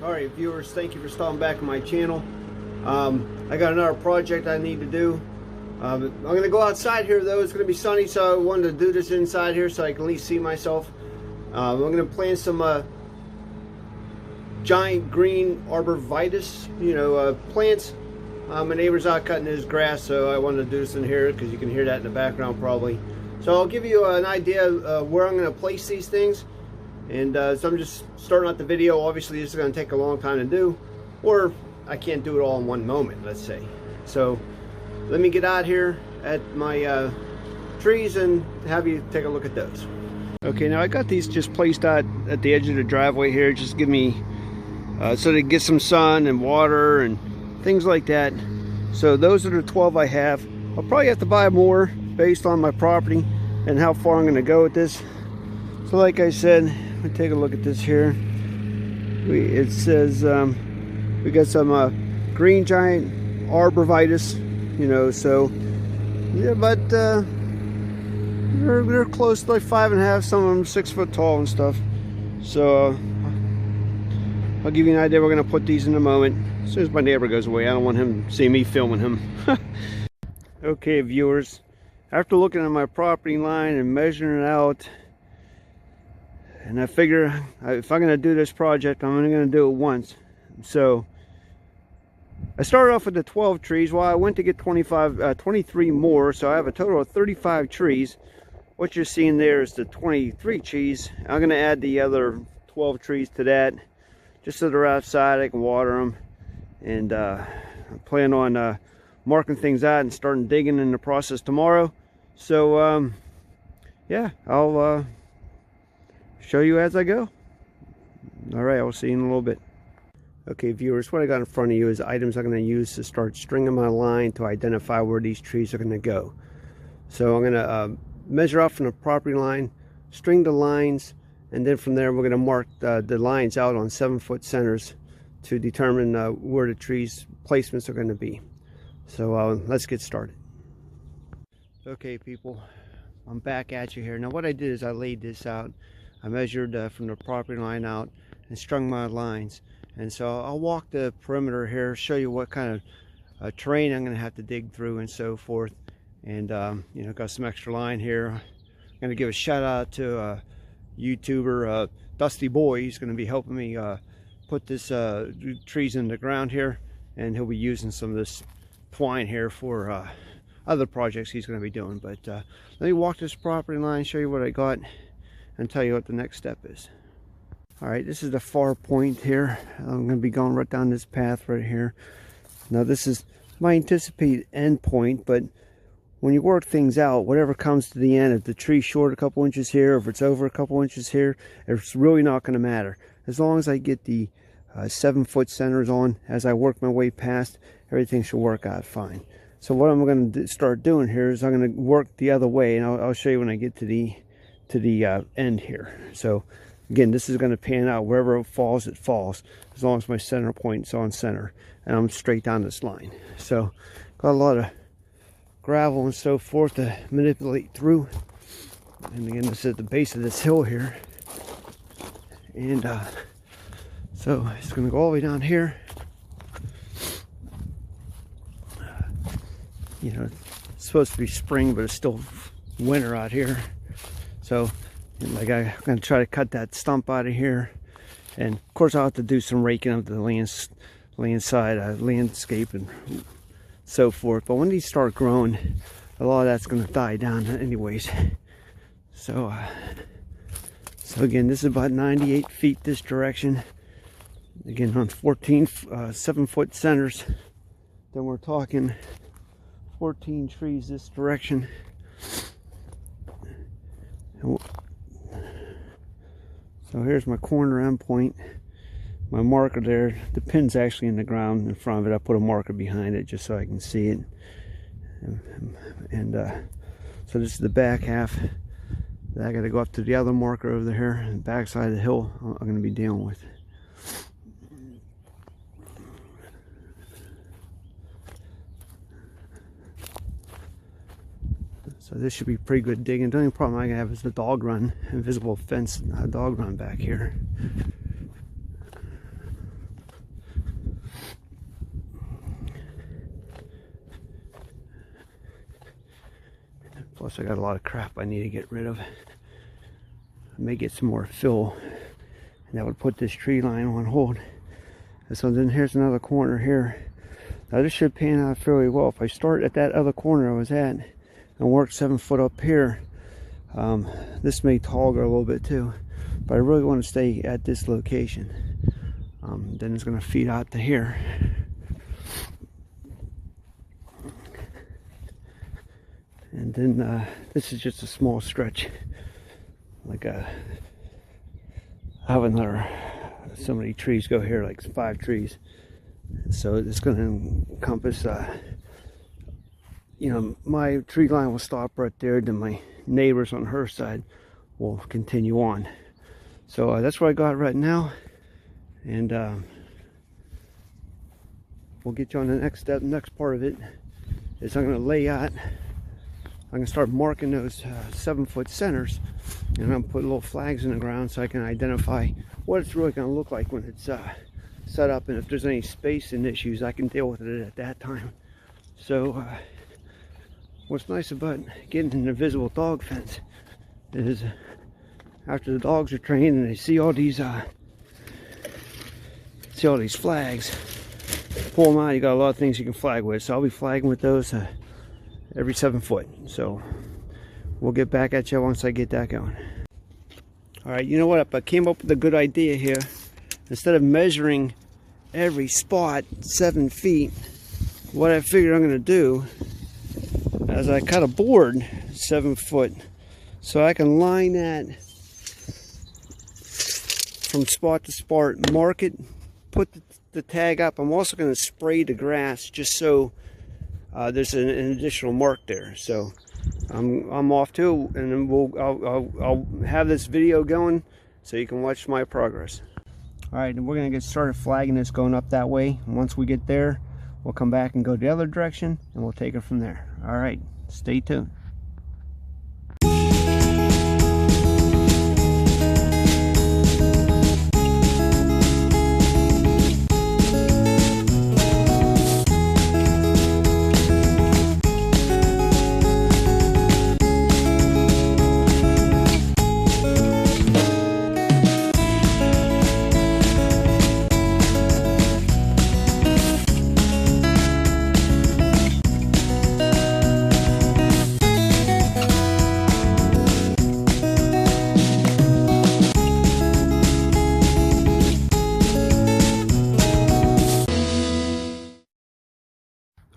Alright viewers, thank you for stopping back on my channel. I got another project I need to do. I'm going to go outside here though. It's going to be sunny, so I wanted to do this inside here so I can at least see myself. I'm going to plant some giant green arborvitae, plants. My neighbor's out cutting his grass, so I wanted to do this in here because you can hear that in the background probably. So I'll give you an idea of where I'm going to place these things. And so I'm just starting out the video. Obviously this is going to take a long time to do, or I can't do it all in one moment, let's say. So let me get out here at my trees and have you take a look at those. Okay, now I got these just placed out at the edge of the driveway here. Just give me so they get some sun and water and things like that. So those are the 12 I have. I'll probably have to buy more based on my property and how far I'm going to go with this. So like I said, let me take a look at this here. It says we got some green giant arborvitae, so yeah, but they're close to like 5.5, some of them 6 foot tall and stuff. So I'll give you an idea. We're going to put these in a moment. As soon as my neighbor goes away, I don't want him to see me filming him. Okay viewers, after looking at my property line and measuring it out, and I figure if I'm going to do this project, I'm only going to do it once. So I started off with the 12 trees. Well, I went to get 23 more, so I have a total of 35 trees. What you're seeing there is the 23 trees. I'm going to add the other 12 trees to that, just so they're outside. I can water them, and I plan on marking things out and starting digging in the process tomorrow. So yeah, I'll show you as I go. All right, I'll see you in a little bit. Okay viewers, what I got in front of you is items I'm going to use to start stringing my line to identify where these trees are going to go. So I'm going to measure off from the property line, string the lines, and then from there we're going to mark the lines out on 7-foot centers to determine where the trees placements are going to be. So let's get started. Okay people, I'm back at you here. Now what I did is I laid this out. I measured from the property line out and strung my lines. And so I'll walk the perimeter here, show you what kind of terrain I'm going to have to dig through and so forth. And got some extra line here. I'm going to give a shout out to YouTuber Dusty Boy. He's going to be helping me put this trees in the ground here, and he'll be using some of this twine here for other projects he's going to be doing. But let me walk this property line, show you what I got, and tell you what the next step is. All right, this is the far point here. I'm going to be going right down this path right here. Now this is my anticipated end point, but when you work things out, whatever comes to the end, if the tree's short a couple inches here, if it's over a couple inches here, it's really not going to matter. As long as I get the 7-foot centers on as I work my way past, everything should work out fine. So what I'm going to start doing here is I'm going to work the other way, and I'll show you when I get to the end here. So again, this is going to pan out wherever it falls, as long as my center point's on center and I'm straight down this line. So got a lot of gravel and so forth to manipulate through. And again, this is at the base of this hill here, and so it's going to go all the way down here. It's supposed to be spring, but it's still winter out here. So like I'm going to try to cut that stump out of here, and of course I'll have to do some raking of the landscape and so forth. But when these start growing, a lot of that's going to die down anyways. So again, this is about 98 feet this direction. Again, on 14 7-foot centers. Then we're talking 14 trees this direction. So here's my corner end point. My marker there, the pin's actually in the ground in front of it. I put a marker behind it just so I can see it. And so this is the back half. I got to go up to the other marker over there, the back side of the hill I'm going to be dealing with. So this should be pretty good digging. The only problem I have is the dog run, invisible fence, dog run back here. Plus I got a lot of crap I need to get rid of. I may get some more fill, and that would put this tree line on hold. And so then here's another corner here. Now this should pan out fairly well. If I start at that other corner I was at and work 7 foot up here, this may toggle a little bit too, but I really want to stay at this location. Then it's going to feed out to here. And then this is just a small stretch. Like I have another, so many trees go here, like 5 trees. So it's going to encompass, you know, my tree line will stop right there. Then my neighbors on her side will continue on. So that's what I got right now. And we'll get you on the next step. Next part of it is I'm going to lay out. I'm going to start marking those 7 foot centers, and I'm going to put little flags in the ground so I can identify what it's really going to look like when it's set up, and if there's any spacing issues I can deal with it at that time. So what's nice about getting an invisible dog fence is after the dogs are trained and they see all these flags, pull them out, you got a lot of things you can flag with. So I'll be flagging with those every 7 foot. So we'll get back at you once I get that going. Alright, you know what, I came up with a good idea here. Instead of measuring every spot 7 feet, what I figured I'm going to do is I cut a board 7 foot so I can line that from spot to spot, mark it, put the tag up. I'm also going to spray the grass just so there's an additional mark there. So I'm off too, and then I'll have this video going so you can watch my progress. Alright, and we're going to get started flagging this going up that way. And once we get there, we'll come back and go the other direction, and we'll take it from there. Alright, stay tuned.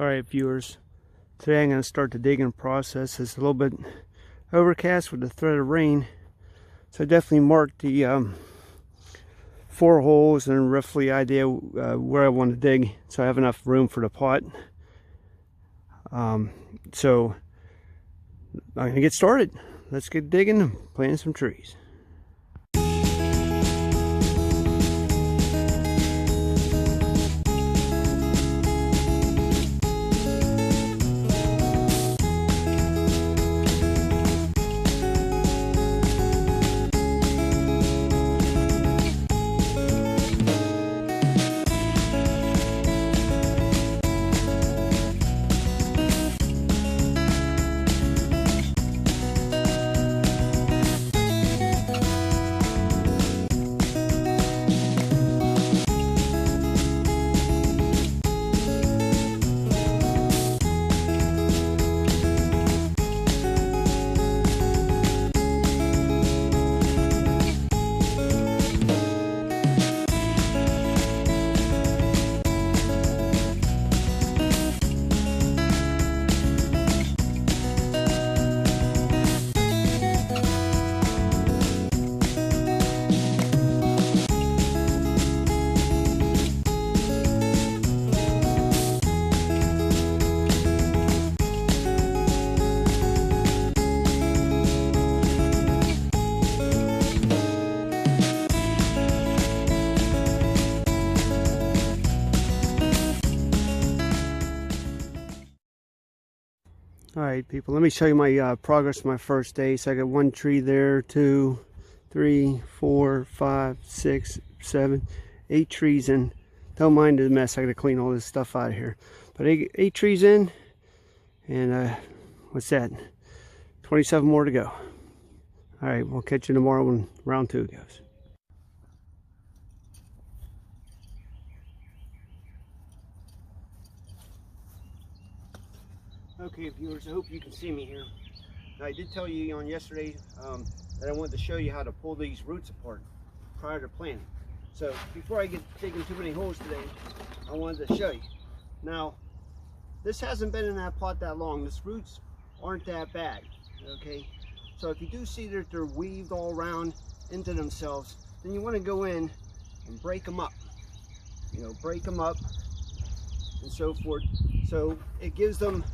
Alright viewers, today I'm going to start the digging process. It's a little bit overcast with the threat of rain, so I definitely marked the 4 holes and roughly idea where I want to dig so I have enough room for the pot. So I'm going to get started. Let's get digging and planting some trees. Alright people, let me show you my progress my first day. So I got 1 tree there, 2, 3, 4, 5, 6, 7, 8 trees in. Don't mind the mess, I gotta clean all this stuff out of here. But 8 trees in, and what's that? 27 more to go. All right, we'll catch you tomorrow when round 2 goes. Okay, viewers, I hope you can see me here. Now, I did tell you on yesterday that I wanted to show you how to pull these roots apart prior to planting. So before I get digging too many holes today, I wanted to show you. Now, this hasn't been in that pot that long. These roots aren't that bad, okay? So if you do see that they're weaved all around into themselves, then you want to go in and break them up. You know, break them up and so forth. So it gives them,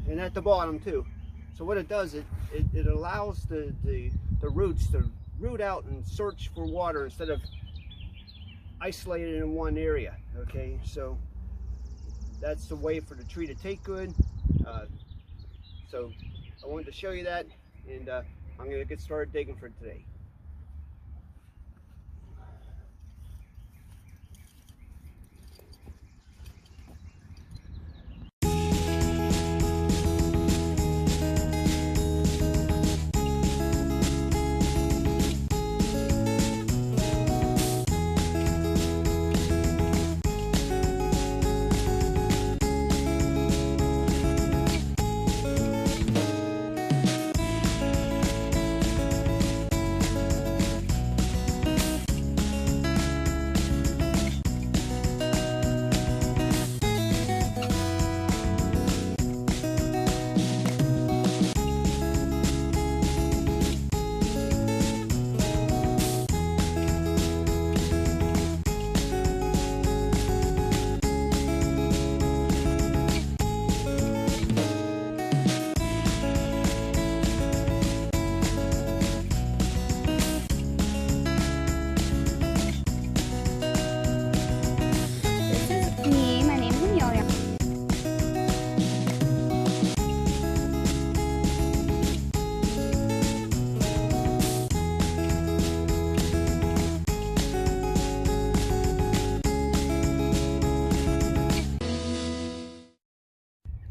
and at the bottom too. So what it does, it allows the roots to root out and search for water instead of isolated in one area, okay? So that's the way for the tree to take good. So I wanted to show you that, and I'm going to get started digging for today.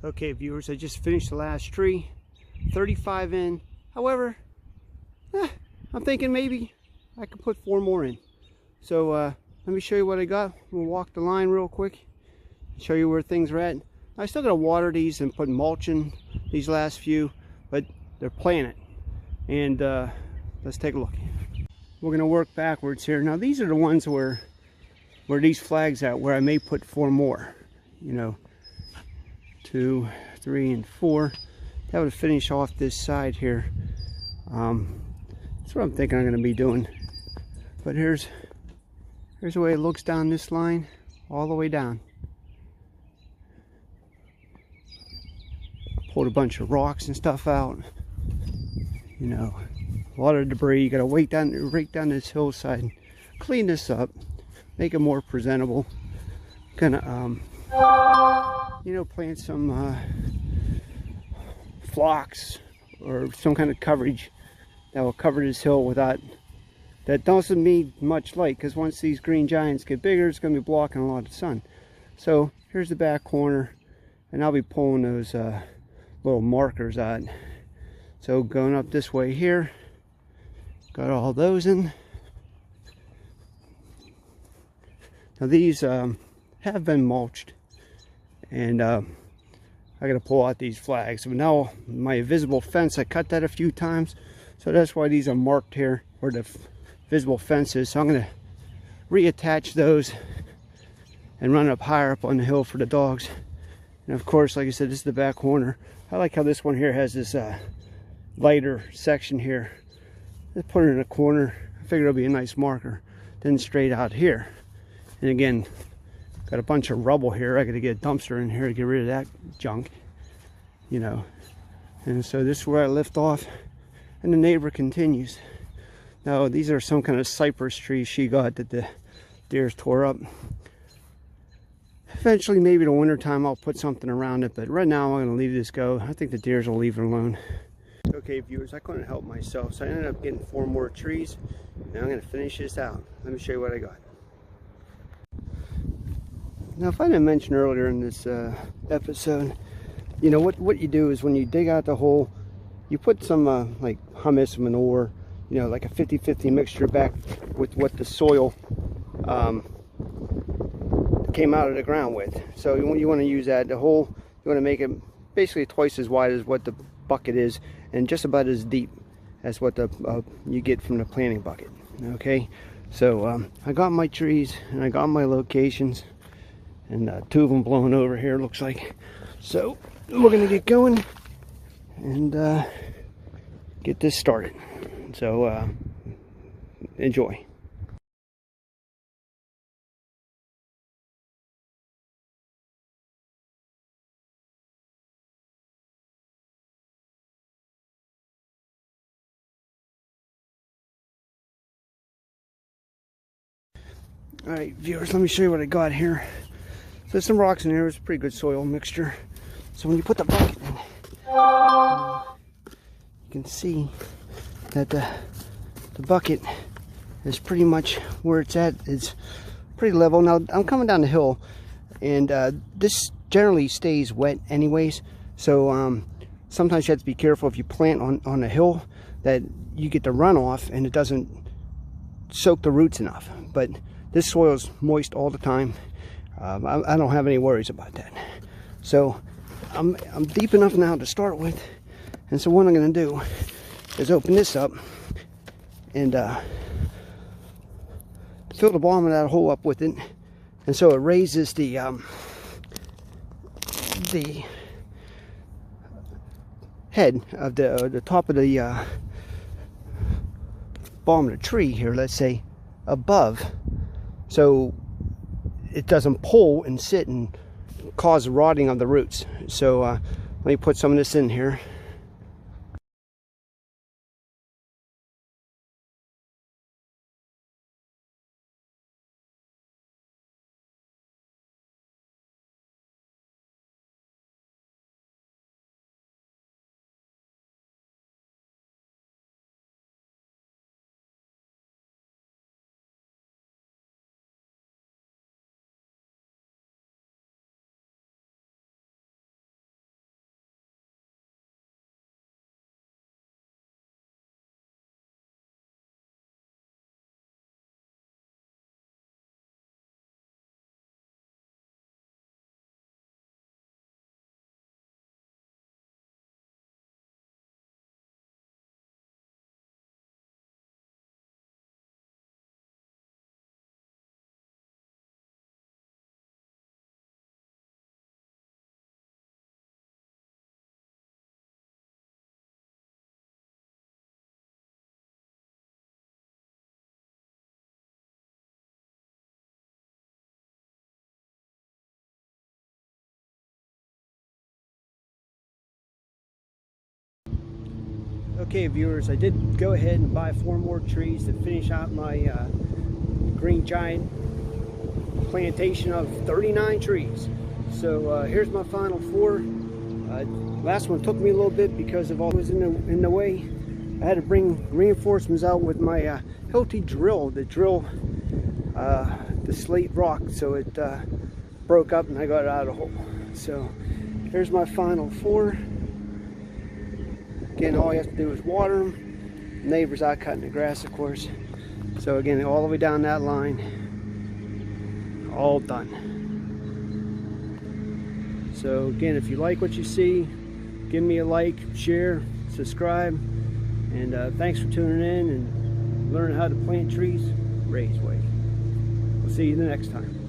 Okay, viewers, I just finished the last tree, 35 in. However, I'm thinking maybe I could put 4 more in. So let me show you what I got. We'll walk the line real quick, show you where things are at. I still gotta water these and put mulch in these last few, but they're planted. And let's take a look. We're gonna work backwards here. Now these are the ones where these flags at, where I may put 4 more. You know, 2, 3, and 4. That would finish off this side here. That's what I'm thinking I'm going to be doing. But here's the way it looks down this line, all the way down. Pulled a bunch of rocks and stuff out. You know, a lot of debris. You got to rake down this hillside, clean this up, make it more presentable. Gonna you know, plant some phlox or some kind of coverage that will cover this hill without, that doesn't need much light, because once these green giants get bigger, it's going to be blocking a lot of sun. So here's the back corner, and I'll be pulling those little markers out. So going up this way here, got all those in. Now these have been mulched, and I got to pull out these flags. But now my visible fence, I cut that a few times, so that's why these are marked here where the visible fence is. So I'm going to reattach those and run up higher up on the hill for the dogs. And of course, like I said, this is the back corner. I like how this one here has this lighter section here. Just put it in a corner. I figured it'll be a nice marker. Then straight out here, and again, got a bunch of rubble here. I got to get a dumpster in here to get rid of that junk, you know. And so this is where I lift off, and the neighbor continues. Now these are some kind of cypress trees she got that the deers tore up. Eventually, maybe in the winter time, I'll put something around it, but right now I'm going to leave this go. I think the deers will leave it alone. Okay, viewers, I couldn't help myself, so I ended up getting 4 more trees. Now I'm going to finish this out. Let me show you what I got. Now, if I didn't mention earlier in this episode, you know, what you do is when you dig out the hole, you put some like humus manure, you know, like a 50-50 mixture back with what the soil came out of the ground with. So you want to use that. You want to make it basically twice as wide as what the bucket is, and just about as deep as what the you get from the planting bucket. Okay, so I got my trees and I got my locations, and 2 of them blowing over here, looks like. So we're gonna get going and get this started. So enjoy. Alright viewers, let me show you what I got here. So there's some rocks in here. It's a pretty good soil mixture. So when you put the bucket in, you can see that the bucket is pretty much where it's at. It's pretty level. Now I'm coming down the hill, and this generally stays wet anyways. So sometimes you have to be careful if you plant on a hill that you get the runoff and it doesn't soak the roots enough. But this soil is moist all the time. I don't have any worries about that. So I'm deep enough now to start with, and so what I'm going to do is open this up and fill the bottom of that hole up with it, and so it raises the head of the top of the bottom of the tree here, let's say, above, so it doesn't pull and sit and cause rotting of the roots. So let me put some of this in here. Okay viewers, I did go ahead and buy 4 more trees to finish out my green giant plantation of 39 trees. So here's my final 4. Last one took me a little bit because of all that was in the way. I had to bring reinforcements out with my Hilti drill to drill the slate rock, so it broke up and I got it out of the hole. So here's my final 4. Again, all you have to do is water them. Neighbors out cutting the grass, of course. So again, all the way down that line, all done. So again, if you like what you see, give me a like, share, subscribe, and thanks for tuning in and learning how to plant trees Ray's way. We'll see you the next time.